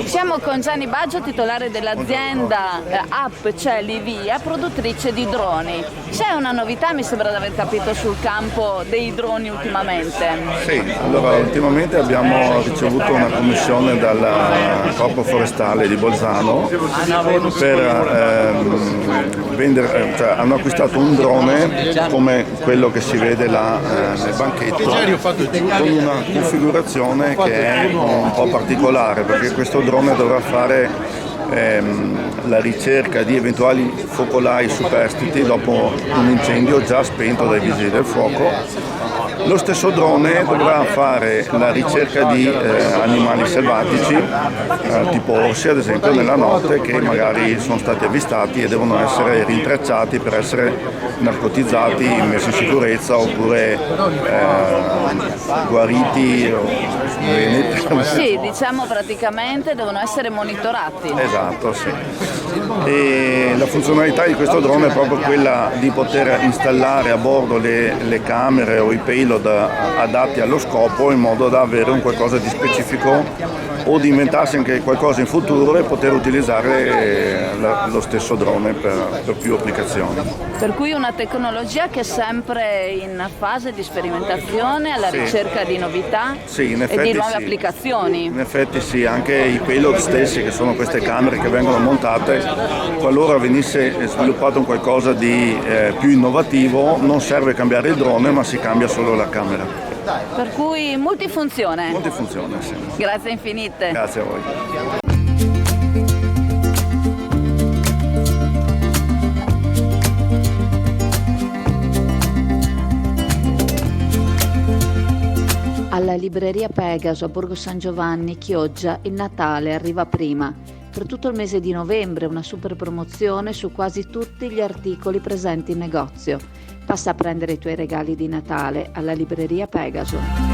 Siamo con Gianni Baggio, titolare dell'azienda App Cieli Via, produttrice di droni. C'è una novità, mi sembra di aver capito, sul campo dei droni ultimamente. Sì, allora ultimamente abbiamo ricevuto una commissione dal Corpo Forestale di Bolzano per vendere, cioè hanno acquistato un drone come quello che si vede là nel banchetto, con una configurazione che è un po' particolare, perché questo drone dovrà fare la ricerca di eventuali focolai superstiti dopo un incendio già spento dai vigili del fuoco. Lo stesso drone dovrà fare la ricerca di animali selvatici, tipo orsi ad esempio, nella notte, che magari sono stati avvistati e devono essere rintracciati per essere narcotizzati, messi in sicurezza oppure guariti. Sì, diciamo praticamente devono essere monitorati. Esatto, sì. E la funzionalità di questo drone è proprio quella di poter installare a bordo le camere o i payload adatti allo scopo, in modo da avere un qualcosa di specifico o di inventarsi anche qualcosa in futuro e poter utilizzare lo stesso drone per più applicazioni. Per cui una tecnologia che è sempre in fase di sperimentazione, alla ricerca di novità e di nuove applicazioni. In effetti sì, anche i payload stessi, che sono queste camere che vengono montate, qualora venisse sviluppato un qualcosa di più innovativo, non serve cambiare il drone, ma si cambia solo la camera. Per cui multifunzione. Multifunzione, sì. Grazie infinite. Grazie a voi. Alla libreria Pegaso a Borgo San Giovanni, Chioggia, il Natale arriva prima. Per tutto il mese di novembre una super promozione su quasi tutti gli articoli presenti in negozio. Passa a prendere i tuoi regali di Natale alla libreria Pegaso.